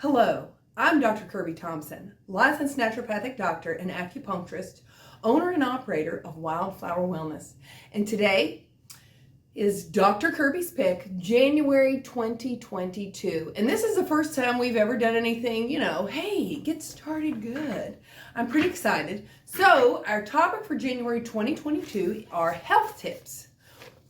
Hello, I'm Dr. Kirby Thompson, licensed naturopathic doctor and acupuncturist, owner and operator of Wildflower Wellness. And today is Dr. Kirby's pick, January 2022. And this is the first time we've ever done anything, hey, get started good. I'm pretty excited. So our topic for January 2022 are health tips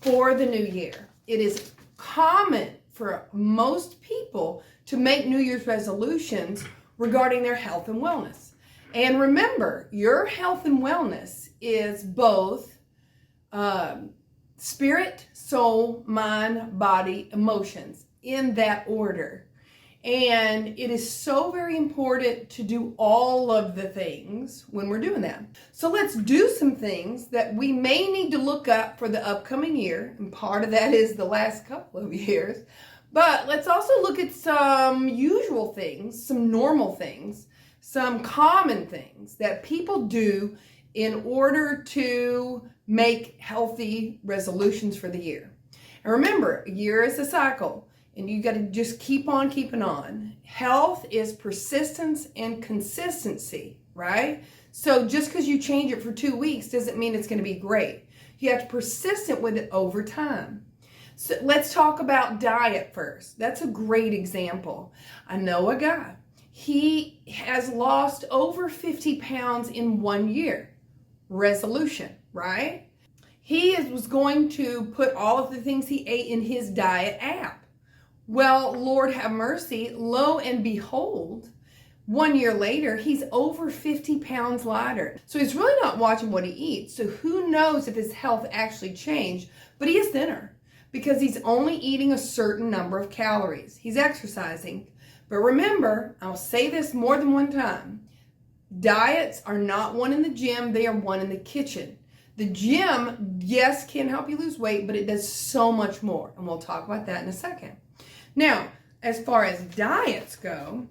for the new year. It is common for most people to make New Year's resolutions regarding their health and wellness. And remember, your health and wellness is both spirit, soul, mind, body, emotions, in that order. And it is so very important to do all of the things when we're doing that. So let's do some things that we may need to look up for the upcoming year. And part of that is the last couple of years. But let's also look at some usual things, some normal things, some common things that people do in order to make healthy resolutions for the year. And remember, a year is a cycle, and you got to just keep on keeping on. Health is persistence and consistency, right? So just because you change it for 2 weeks doesn't mean it's going to be great. You have to persistent with it over time. So let's talk about diet first. That's a great example. I know a guy. He has lost over 50 pounds in 1 year. Resolution, right? He was going to put all of the things he ate in his diet app. Well, Lord have mercy, lo and behold, 1 year later, he's over 50 pounds lighter. So he's really not watching what he eats. So who knows if his health actually changed, but he is thinner because he's only eating a certain number of calories. He's exercising. But remember, I'll say this more than one time, diets are not one in the gym, they are one in the kitchen. The gym, yes, can help you lose weight, but it does so much more. And we'll talk about that in a second. Now, as far as diets go,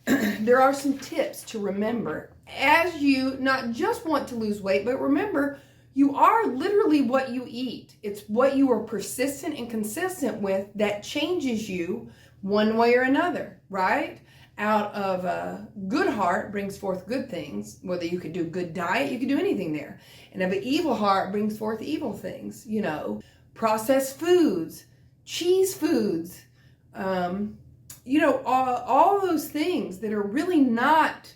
there are some tips to remember as you not just want to lose weight, but remember, you are literally what you eat. It's what you are persistent and consistent with that changes you one way or another, right? Out of a good heart brings forth good things. Whether you could do good diet, you could do anything there. And of an evil heart brings forth evil things, processed foods, cheese foods, all those things that are really not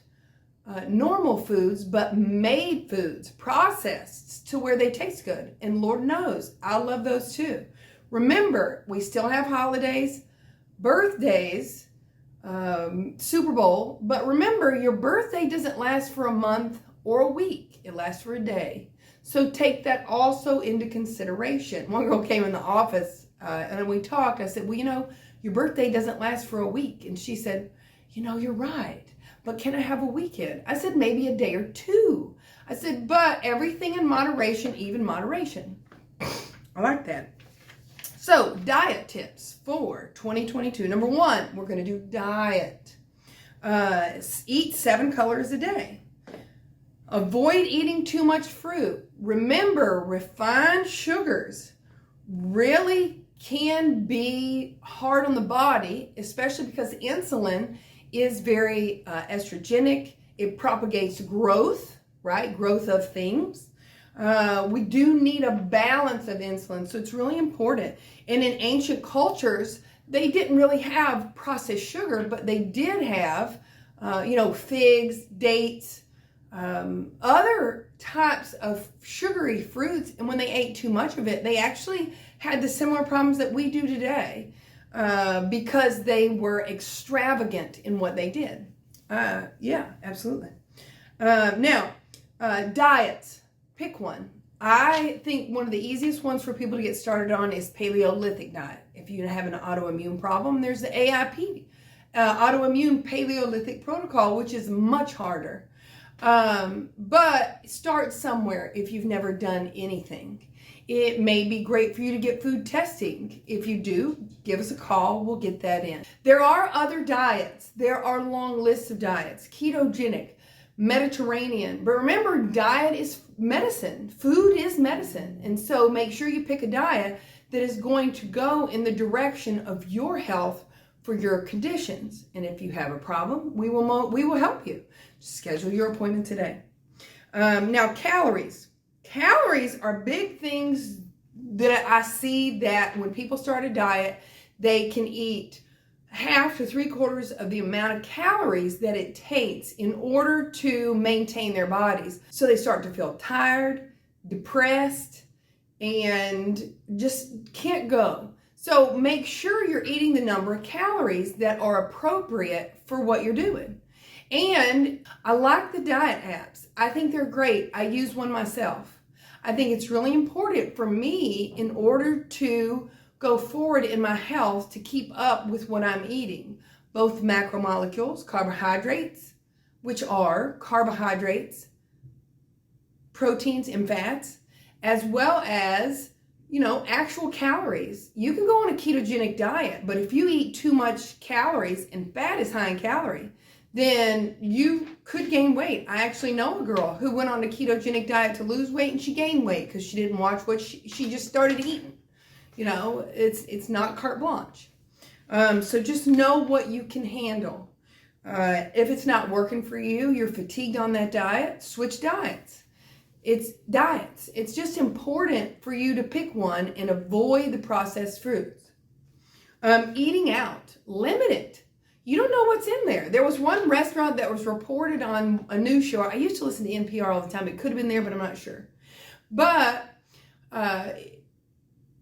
normal foods, but made foods, processed to where they taste good. And Lord knows, I love those too. Remember, we still have holidays, birthdays, Super Bowl, but remember, your birthday doesn't last for a month or a week. It lasts for a day. So take that also into consideration. One girl came in the office and we talked. I said, well, your birthday doesn't last for a week. And she said, you're right. But can I have a weekend? I said, maybe a day or two. I said, but everything in moderation, even moderation. I like that. So, diet tips for 2022. Number one, we're going to do diet. Eat 7 colors a day. Avoid eating too much fruit. Remember, refined sugars really can be hard on the body, especially because insulin is very estrogenic. It propagates growth, right? Growth of things. We do need a balance of insulin, so it's really important. And in ancient cultures, they didn't really have processed sugar, but they did have, figs, dates, other types of sugary fruits. And when they ate too much of it, they actually had the similar problems that we do today because they were extravagant in what they did. Yeah, absolutely. Now, diets. Pick one. I think one of the easiest ones for people to get started on is Paleolithic diet. If you have an autoimmune problem, there's the AIP, Autoimmune Paleolithic Protocol, which is much harder. But start somewhere if you've never done anything. It may be great for you to get food testing. If you do, give us a call. We'll get that in. There are other diets. There are long lists of diets. Ketogenic, Mediterranean. But remember, diet is medicine. Food is medicine. And so make sure you pick a diet that is going to go in the direction of your health for your conditions. And if you have a problem, we will help you. Schedule your appointment today. Now, calories. Calories are big things that I see that when people start a diet, they can eat half to 3/4 of the amount of calories that it takes in order to maintain their bodies. So they start to feel tired, depressed, and just can't go. So make sure you're eating the number of calories that are appropriate for what you're doing. And I like the diet apps. I think they're great. I use one myself. I think it's really important for me in order to go forward in my health to keep up with what I'm eating. Both macromolecules, carbohydrates, which are carbohydrates, proteins and fats, as well as, actual calories. You can go on a ketogenic diet, but if you eat too much calories, and fat is high in calorie, then you could gain weight. I actually know a girl who went on a ketogenic diet to lose weight, and she gained weight because she didn't watch what she just started eating. It's not carte blanche. So just know what you can handle. If it's not working for you, you're fatigued on that diet, switch diets. It's just important for you to pick one and avoid the processed foods. Eating out, limit it. You don't know what's in there. There was one restaurant that was reported on a news show. I used to listen to NPR all the time. It could have been there, but I'm not sure. But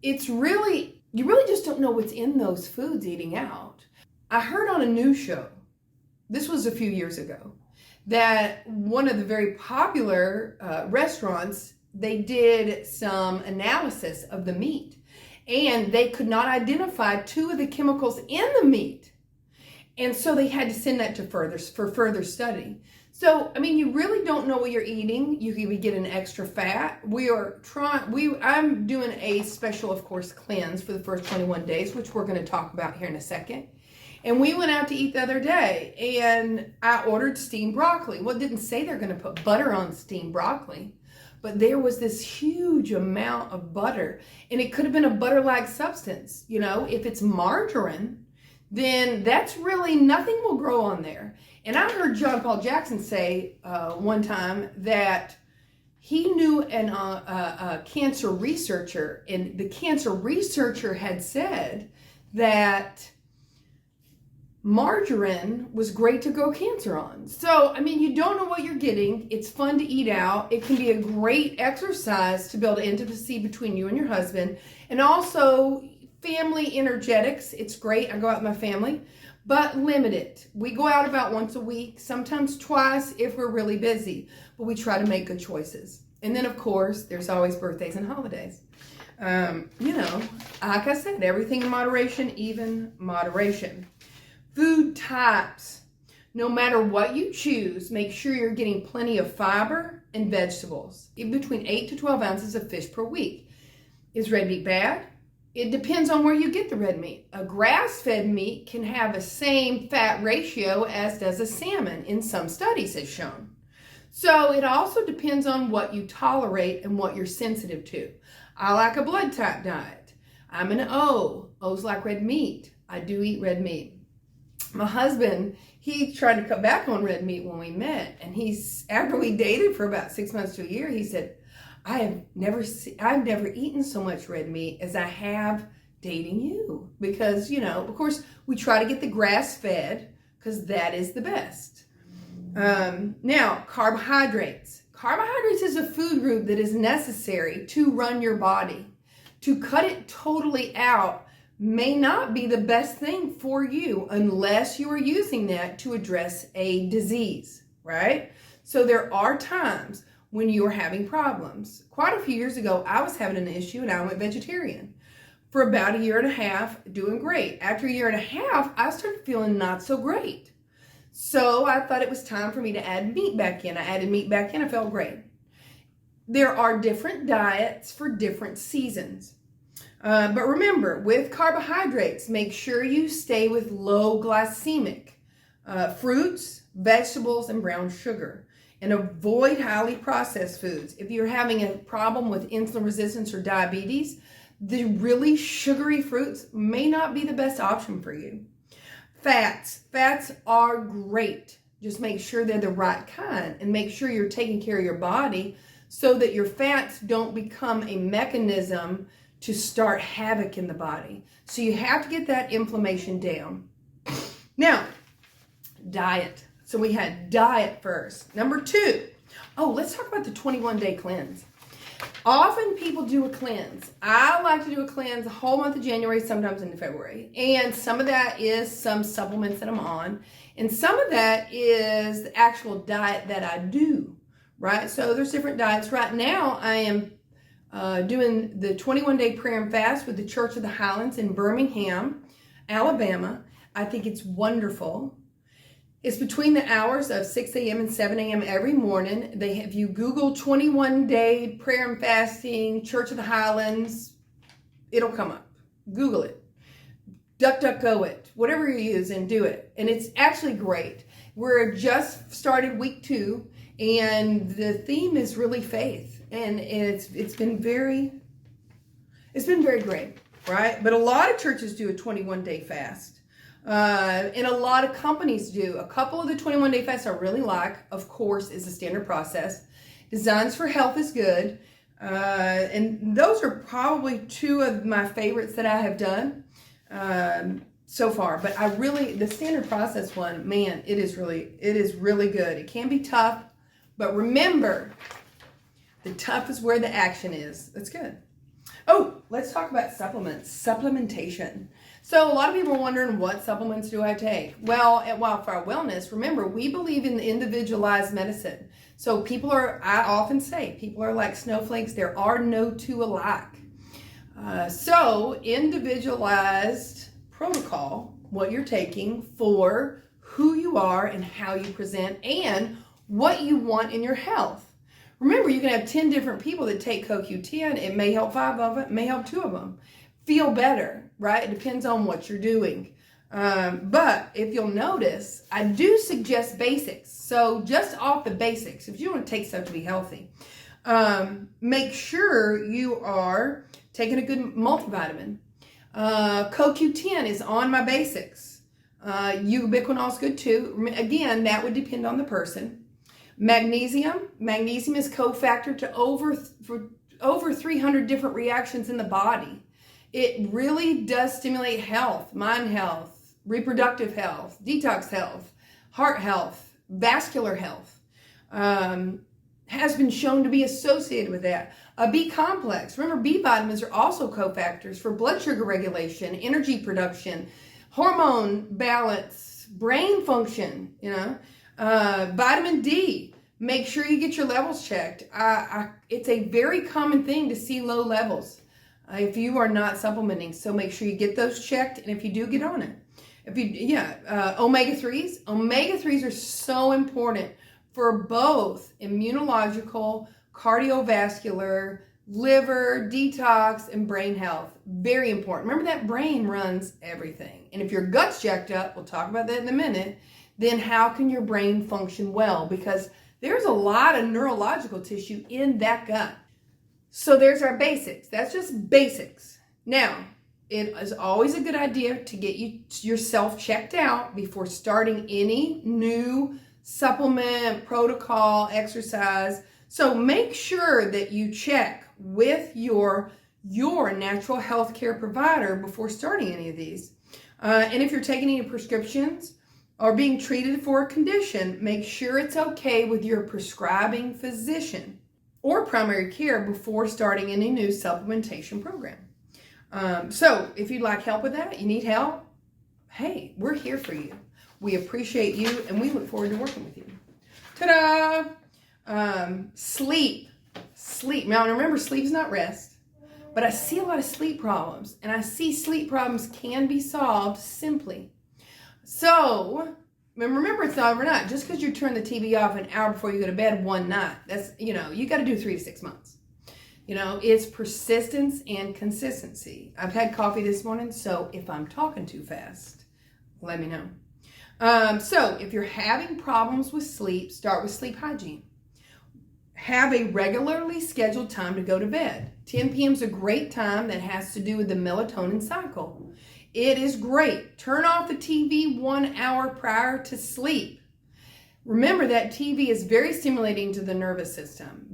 you really just don't know what's in those foods eating out. I heard on a news show, this was a few years ago, that one of the very popular restaurants, they did some analysis of the meat, and they could not identify 2 of the chemicals in the meat. And so they had to send that for further study. So, you really don't know what you're eating. You could be getting extra fat. I'm doing a special, of course, cleanse for the first 21 days, which we're going to talk about here in a second. And we went out to eat the other day, and I ordered steamed broccoli. Well, it didn't say they're going to put butter on steamed broccoli, but there was this huge amount of butter, and it could have been a butter-like substance. If it's margarine, then that's really, nothing will grow on there. And I heard John Paul Jackson say one time that he knew a cancer researcher, and the cancer researcher had said that margarine was great to grow cancer on. So, you don't know what you're getting. It's fun to eat out. It can be a great exercise to build intimacy between you and your husband. And also family energetics. It's great. I go out with my family, but limit it. We go out about once a week, sometimes twice if we're really busy, but we try to make good choices. And then, of course, there's always birthdays and holidays. Like I said, everything in moderation, even moderation. Food types. No matter what you choose, make sure you're getting plenty of fiber and vegetables. Between 8 to 12 ounces of fish per week. Is red meat bad? It depends on where you get the red meat. A grass-fed meat can have the same fat ratio as does a salmon, in some studies have shown. So it also depends on what you tolerate and what you're sensitive to. I like a blood type diet. I'm an O. O's like red meat. I do eat red meat. My husband, he tried to cut back on red meat when we met, and after we dated for about 6 months to a year, he said, I've never eaten so much red meat as I have dating you. Because, of course, we try to get the grass-fed because that is the best. Now, carbohydrates. Carbohydrates is a food group that is necessary to run your body. To cut it totally out may not be the best thing for you unless you are using that to address a disease, right? So there are times when you are having problems. Quite a few years ago, I was having an issue and I went vegetarian. For about 1.5 years, doing great. After 1.5 years, I started feeling not so great. So I thought it was time for me to add meat back in. I added meat back in, I felt great. There are different diets for different seasons. But remember, with carbohydrates, make sure you stay with low glycemic fruits, vegetables, and brown sugar. And avoid highly processed foods. If you're having a problem with insulin resistance or diabetes, the really sugary fruits may not be the best option for you. Fats are great. Just make sure they're the right kind and make sure you're taking care of your body so that your fats don't become a mechanism to start havoc in the body. So you have to get that inflammation down. Now, diet. So we had diet first. Number 2. Oh, let's talk about the 21-day cleanse. Often people do a cleanse. I like to do a cleanse the whole month of January, sometimes into February. And some of that is some supplements that I'm on. And some of that is the actual diet that I do, right? So there's different diets. Right now, I am doing the 21-day prayer and fast with the Church of the Highlands in Birmingham, Alabama. I think it's wonderful. It's between the hours of 6 a.m. and 7 a.m. every morning. If you Google 21-day prayer and fasting, Church of the Highlands, it'll come up. Google it. DuckDuckGo it. Whatever you use and do it. And it's actually great. We're just started week 2 and the theme is really faith. And it's been very great, right? But a lot of churches do a 21-day fast. And a lot of companies do. A couple of the 21-day fasts I really like, of course, is the Standard Process. Designs for Health is good. And those are probably 2 of my favorites that I have done so far. But the Standard Process one, man, it is really good. It can be tough, but remember, the tough is where the action is. That's good. Oh, let's talk about supplements. Supplementation. So a lot of people are wondering, what supplements do I take? Well, at Wildfire Wellness, remember, we believe in individualized medicine. So I often say, people are like snowflakes. There are no 2 alike. So individualized protocol, what you're taking for who you are and how you present and what you want in your health. Remember, you can have 10 different people that take CoQ10. It may help 5 of them, it may help 2 of them. Feel better, right? It depends on what you're doing. But if you'll notice, I do suggest basics. So just off the basics, if you want to take stuff to be healthy, make sure you are taking a good multivitamin. CoQ10 is on my basics. Ubiquinol is good too. Again, that would depend on the person. Magnesium is cofactor to over 300 different reactions in the body. It really does stimulate health, mind health, reproductive health, detox health, heart health, vascular health. Has been shown to be associated with that. A B complex. Remember, B vitamins are also cofactors for blood sugar regulation, energy production, hormone balance, brain function, vitamin D. Make sure you get your levels checked. It's a very common thing to see low levels if you are not supplementing. So make sure you get those checked, and if you do, get on it. Omega-3s. Omega-3s are so important for both immunological, cardiovascular, liver, detox, and brain health. Very important. Remember that brain runs everything. And if your gut's jacked up, we'll talk about that in a minute, then how can your brain function well? Because there's a lot of neurological tissue in that gut. So there's our basics. That's just basics. Now, it is always a good idea to get yourself checked out before starting any new supplement, protocol, exercise. So make sure that you check with your natural health care provider before starting any of these. And if you're taking any prescriptions or being treated for a condition, make sure it's okay with your prescribing physician or primary care before starting any new supplementation program. So if you'd like help with that, you need help, hey, we're here for you. We appreciate you, and we look forward to working with you. Ta-da! Sleep. Now, remember, sleep's not rest, but I see a lot of sleep problems, and I see sleep problems can be solved simply. So, remember, it's not overnight. Just because you turn the TV off an hour before you go to bed one night, that's, you got to do 3 to 6 months. It's persistence and consistency. I've had coffee this morning, so if I'm talking too fast, let me know. So if you're having problems with sleep, start with sleep hygiene. Have a regularly scheduled time to go to bed. 10 p.m. is a great time that has to do with the melatonin cycle. It is great. Turn off the TV 1 hour prior to sleep. Remember that TV is very stimulating to the nervous system.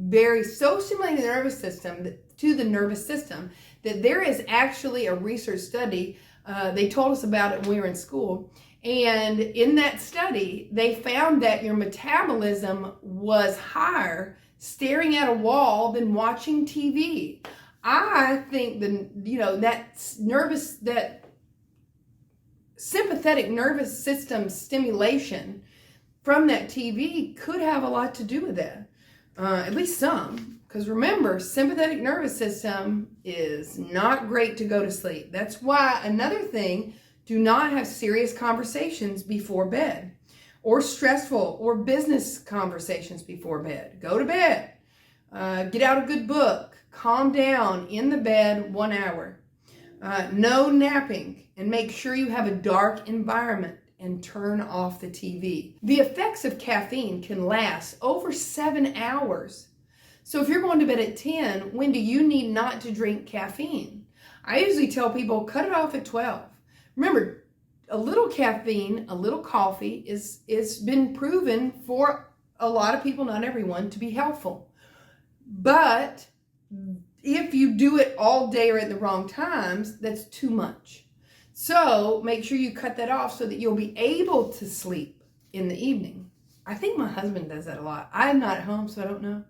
So stimulating to the nervous system that there is actually a research study. They told us about it when we were in school. And in that study, they found that your metabolism was higher staring at a wall than watching TV. I think that sympathetic nervous system stimulation from that TV could have a lot to do with that. At least some. Because remember, sympathetic nervous system is not great to go to sleep. That's why another thing, do not have serious conversations before bed, or stressful or business conversations before bed. Go to bed. Get out a good book. Calm down in the bed 1 hour. No napping, and make sure you have a dark environment and turn off the TV. The effects of caffeine can last over 7 hours. So if you're going to bed at 10, when do you need not to drink caffeine? I usually tell people cut it off at 12. Remember, a little caffeine, a little coffee it's been proven for a lot of people, not everyone, to be helpful. But if you do it all day or at the wrong times, that's too much. So make sure you cut that off so that you'll be able to sleep in the evening. I think my husband does that a lot. I'm not at home, so I don't know.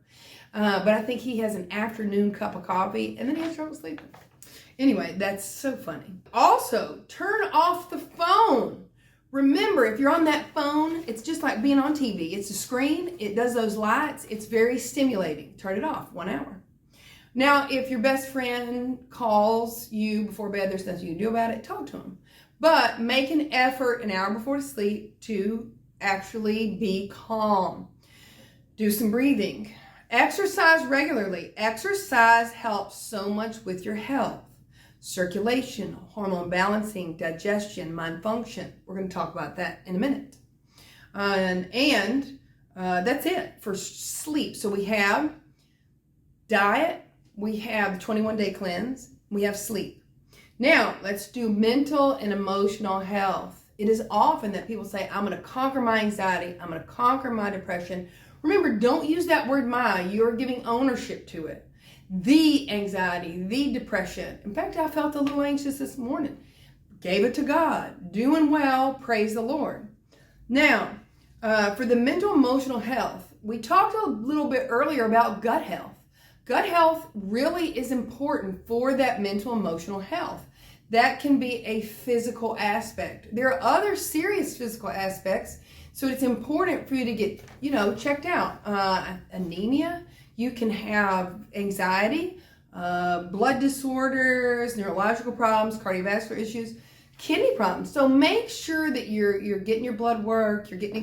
But I think he has an afternoon cup of coffee and then he has trouble sleeping. Anyway, that's so funny. Also, turn off the phone. Remember, if you're on that phone, it's just like being on TV. It's a screen. It does those lights. It's very stimulating. Turn it off 1 hour. Now, if your best friend calls you before bed, there's nothing you can do about it, talk to them. But make an effort an hour before sleep to actually be calm. Do some breathing. Exercise regularly. Exercise helps so much with your health. Circulation, hormone balancing, digestion, mind function. We're going to talk about that in a minute. And that's it for sleep. So we have diet, we have 21-day cleanse, we have sleep. Now, let's do mental and emotional health. It is often that people say, I'm going to conquer my anxiety, I'm going to conquer my depression. Remember, don't use that word my. You're giving ownership to it. The anxiety, the depression. In fact, I felt a little anxious this morning. Gave it to God. Doing well. Praise the Lord. Now, for the mental emotional health, we talked a little bit earlier about gut health. Gut health really is important for that mental emotional health. That can be a physical aspect. There are other serious physical aspects, so it's important for you to get, checked out. Anemia. You can have anxiety, blood disorders, neurological problems, cardiovascular issues, kidney problems. So make sure that you're getting your blood work, you're getting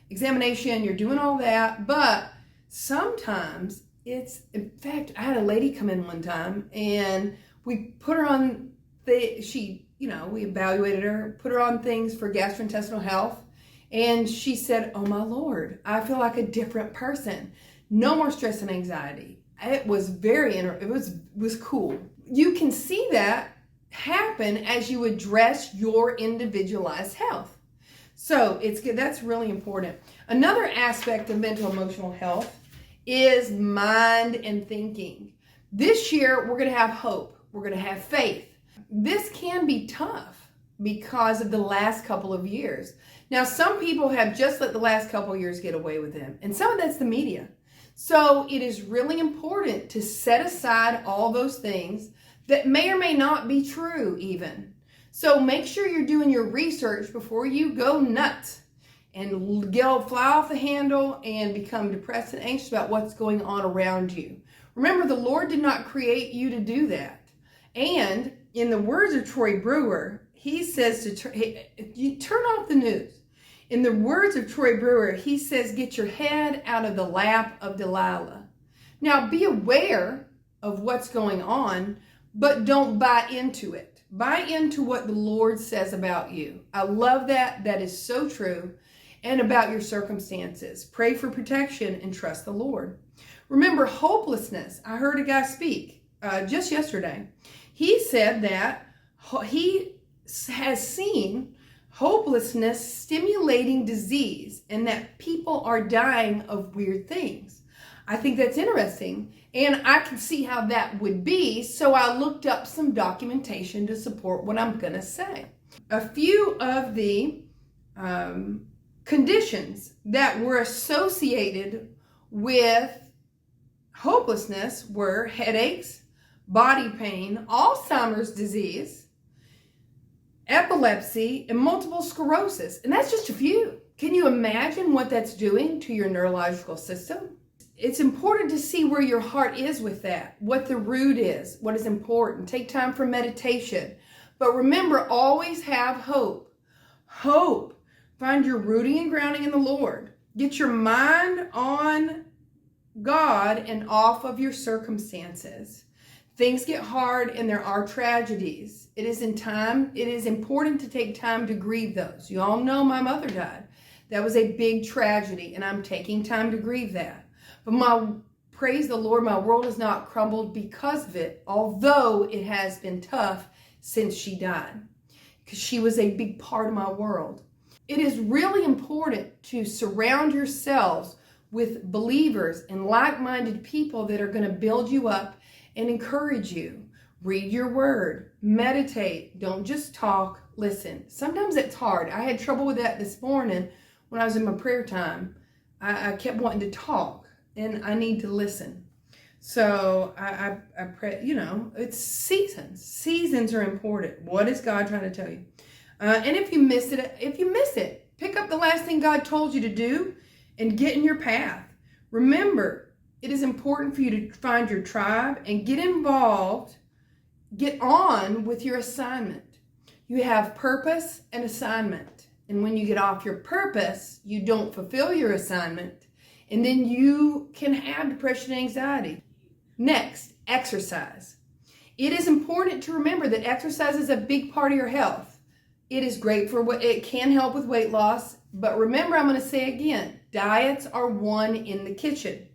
examination, you're doing all that. But sometimes in fact, I had a lady come in one time and we put her on we evaluated her, put her on things for gastrointestinal health. And she said, oh my Lord, I feel like a different person. No more stress and anxiety. It was it was cool. You can see that happen as you address your individualized health. So that's really important. Another aspect of mental emotional health is mind and thinking. This year, we're going to have hope. We're going to have faith. This can be tough because of the last couple of years. Now, some people have just let the last couple of years get away with them, and some of that's the media. So it is really important to set aside all those things that may or may not be true even. So make sure you're doing your research before you go nuts and fly off the handle and become depressed and anxious about what's going on around you. Remember, the Lord did not create you to do that. And in the words of Troy Brewer, he says you turn off the news. In the words of Troy Brewer, he says, get your head out of the lap of Delilah. Now, be aware of what's going on, but don't buy into it. Buy into what the Lord says about you. I love that. That is so true. And about your circumstances. Pray for protection and trust the Lord. Remember, hopelessness. I heard a guy speak just yesterday. He said that he has seen hopelessness stimulating disease and that people are dying of weird things. I think that's interesting, and I can see how that would be, so I looked up some documentation to support what I'm going to say. A few of the conditions that were associated with hopelessness were headaches, body pain, Alzheimer's disease, epilepsy, and multiple sclerosis. And that's just a few. Can you imagine what that's doing to your neurological system? It's important to see where your heart is with that, what the root is, what is important. Take time for meditation. But remember, always have hope. Hope. Find your rooting and grounding in the Lord. Get your mind on God and off of your circumstances. Things get hard and there are tragedies. It is important to take time to grieve those. You all know my mother died. That was a big tragedy, and I'm taking time to grieve that. But praise the Lord, my world has not crumbled because of it, although it has been tough since she died, because she was a big part of my world. It is really important to surround yourselves with believers and like-minded people that are going to build you up and encourage you. Read your word, meditate, don't just talk, listen. Sometimes it's hard. I had trouble with that this morning when I was in my prayer time. I kept wanting to talk, and I need to listen. So I pray, it's seasons. Seasons are important. What is God trying to tell you? And if you miss it, pick up the last thing God told you to do and get in your path. Remember, it is important for you to find your tribe and get involved, get on with your assignment. You have purpose and assignment. And when you get off your purpose, you don't fulfill your assignment. And then you can have depression and anxiety. Next, exercise. It is important to remember that exercise is a big part of your health. It is great it can help with weight loss, but remember, I'm going to say again, diets are one in the kitchen.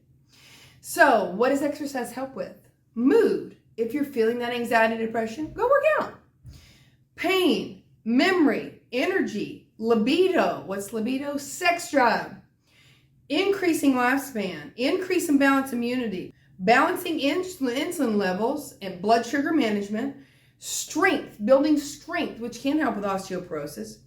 So what does exercise help with? Mood. If you're feeling that anxiety, depression, go work out. Pain, memory, energy, libido. What's libido? Sex drive. Increasing lifespan, increase in balance immunity, balancing insulin levels and blood sugar management, strength, building strength, which can help with osteoporosis,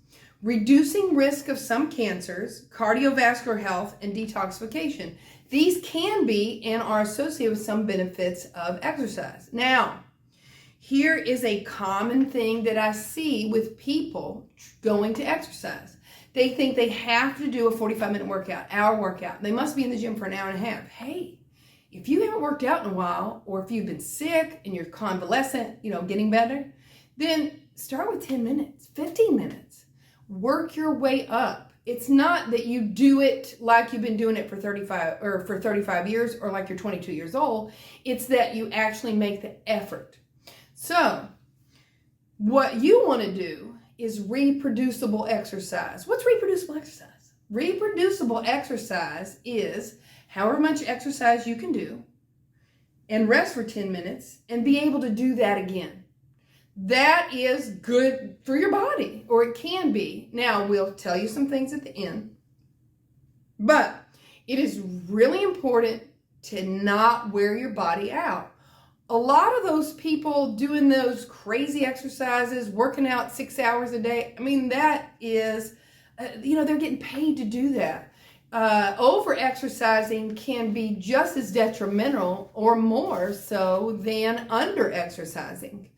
reducing risk of some cancers, cardiovascular health, and detoxification. These can be and are associated with some benefits of exercise. Now, here is a common thing that I see with people going to exercise. They think they have to do a 45-minute workout, hour workout. They must be in the gym for an hour and a half. Hey, if you haven't worked out in a while, or if you've been sick and you're convalescent, getting better, then start with 10 minutes, 15 minutes. Work your way up. It's not that you do it like you've been doing it for 35 years or like you're 22 years old. It's that you actually make the effort. So what you want to do is reproducible exercise. What's reproducible exercise? Reproducible exercise is however much exercise you can do and rest for 10 minutes and be able to do that again. That is good for your body, or it can be. Now, we'll tell you some things at the end, but it is really important to not wear your body out. A lot of those people doing those crazy exercises, working out 6 hours a day, that is, they're getting paid to do that. Over-exercising can be just as detrimental or more so than under-exercising.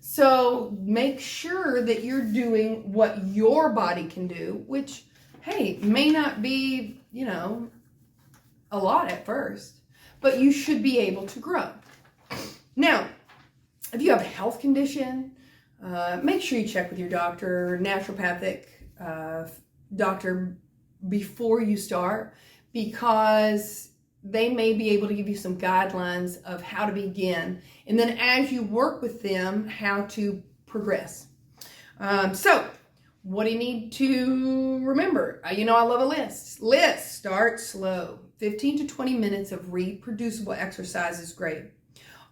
So make sure that you're doing what your body can do, which, hey, may not be, a lot at first, but you should be able to grow. Now, if you have a health condition, make sure you check with your doctor, naturopathic doctor, before you start, because they may be able to give you some guidelines of how to begin, and then as you work with them, how to progress. So what do you need to remember? I love a list. Start slow. 15 to 20 minutes of reproducible exercise is great.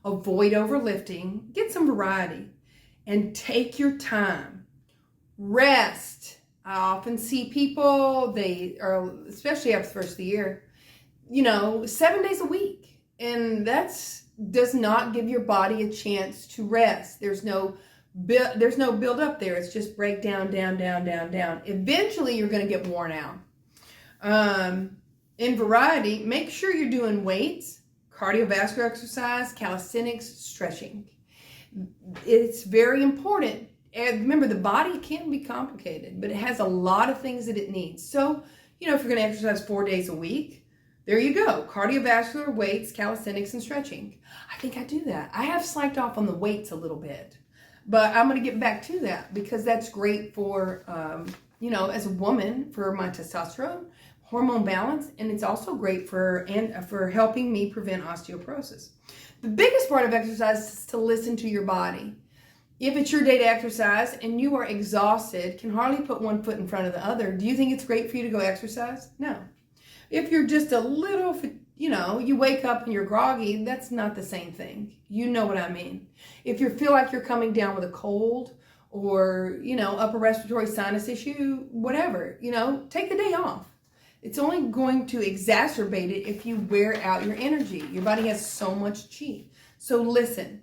Avoid overlifting. Get some variety. And take your time. Rest. I often see people, they are, especially after the first of the year, 7 days a week. And does not give your body a chance to rest. There's no build up there. It's just break down, down, down, down, down. Eventually, you're going to get worn out. In variety, make sure you're doing weights, cardiovascular exercise, calisthenics, stretching. It's very important. And remember, the body can be complicated, but it has a lot of things that it needs. So, if you're going to exercise 4 days a week, there you go. Cardiovascular, weights, calisthenics, and stretching. I think I do that. I have slacked off on the weights a little bit, but I'm going to get back to that because that's great for, as a woman, for my testosterone, hormone balance, and it's also great for helping me prevent osteoporosis. The biggest part of exercise is to listen to your body. If it's your day to exercise and you are exhausted, can hardly put one foot in front of the other, do you think it's great for you to go exercise? No. If you're just a little, you wake up and you're groggy, that's not the same thing. You know what I mean. If you feel like you're coming down with a cold or, upper respiratory sinus issue, whatever, take the day off. It's only going to exacerbate it if you wear out your energy. Your body has so much chi. So listen.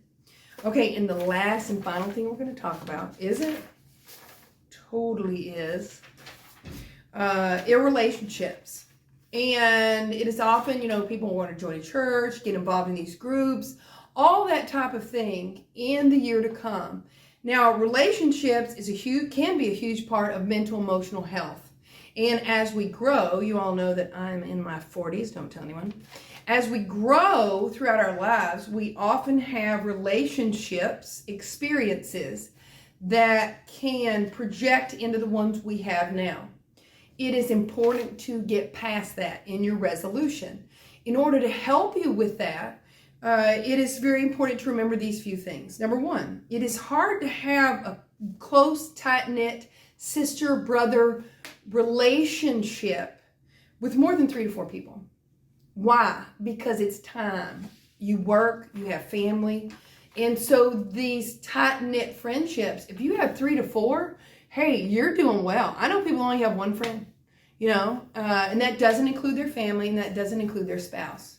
Okay, and the last and final thing we're going to talk about is relationships. And it is often, people want to join a church, get involved in these groups, all that type of thing in the year to come. Now, relationships can be a huge part of mental emotional health. And as we grow, you all know that I'm in my 40s, don't tell anyone. As we grow throughout our lives, we often have relationships, experiences that can project into the ones we have now. It is important to get past that in your resolution. In order to help you with that, it is very important to remember these few things. Number one, it is hard to have a close, tight-knit sister-brother relationship with more than 3 to 4 people. Why? Because it's time. You work, you have family. And so these tight-knit friendships, if you have 3 to 4, hey, you're doing well. I know people only have one friend, and that doesn't include their family and that doesn't include their spouse.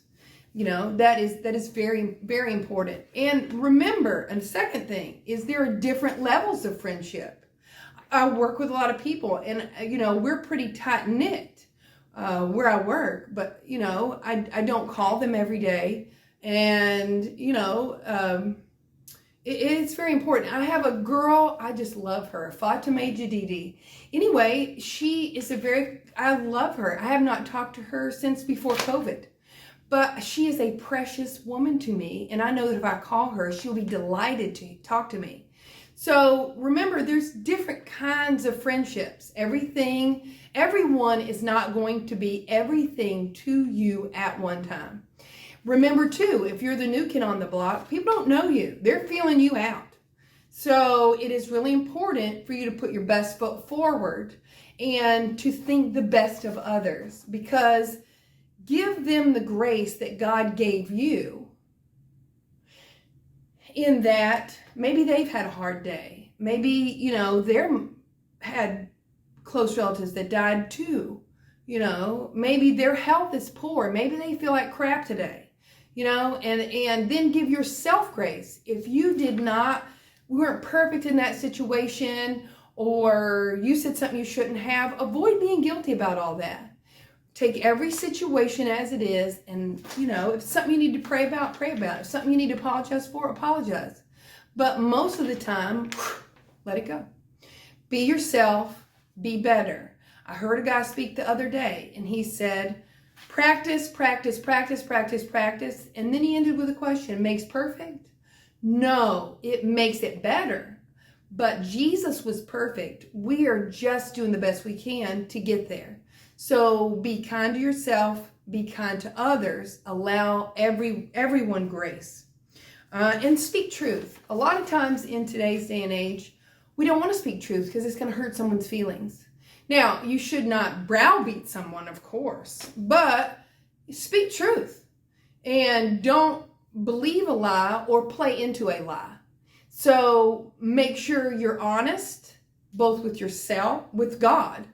That is very, very important. And remember, and the second thing is there are different levels of friendship. I work with a lot of people and, we're pretty tight-knit where I work, but, I don't call them every day. And, it's very important. I have a girl, I just love her, Fatima Jadidi. Anyway, I love her. I have not talked to her since before COVID, but she is a precious woman to me. And I know that if I call her, she'll be delighted to talk to me. So remember, there's different kinds of friendships. Everyone is not going to be everything to you at one time. Remember too, if you're the new kid on the block, people don't know you. They're feeling you out. So it is really important for you to put your best foot forward and to think the best of others, because give them the grace that God gave you in that maybe they've had a hard day. Maybe, they're had close relatives that died too. Maybe their health is poor. Maybe they feel like crap today. And then give yourself grace. If you weren't perfect in that situation, or you said something you shouldn't have, avoid being guilty about all that. Take every situation as it is, and, if it's something you need to pray about, pray about it. If something you need to apologize for, apologize. But most of the time, let it go. Be yourself, be better. I heard a guy speak the other day, and he said, practice, practice, practice, practice, practice. And then he ended with a question, makes perfect? No, it makes it better. But Jesus was perfect. We are just doing the best we can to get there. So be kind to yourself, be kind to others, allow everyone grace. And speak truth. A lot of times in today's day and age, we don't want to speak truth because it's going to hurt someone's feelings. Now, you should not browbeat someone, of course, but speak truth and don't believe a lie or play into a lie. So make sure you're honest both with yourself, with God,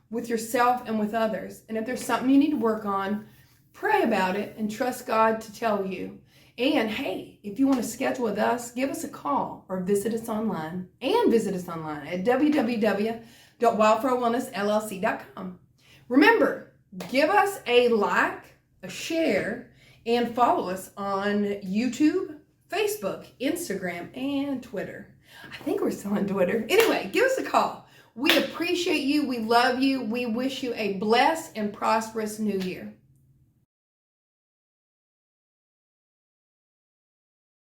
with yourself, and with others. And if there's something you need to work on, pray about it and trust God to tell you. And hey, if you want to schedule with us, give us a call or visit us online at www.wildflowellnessllc.com. Remember, give us a like, a share, and follow us on YouTube, Facebook, Instagram, and Twitter. I think we're still on Twitter. Anyway, give us a call. We appreciate you. We love you. We wish you a blessed and prosperous new year.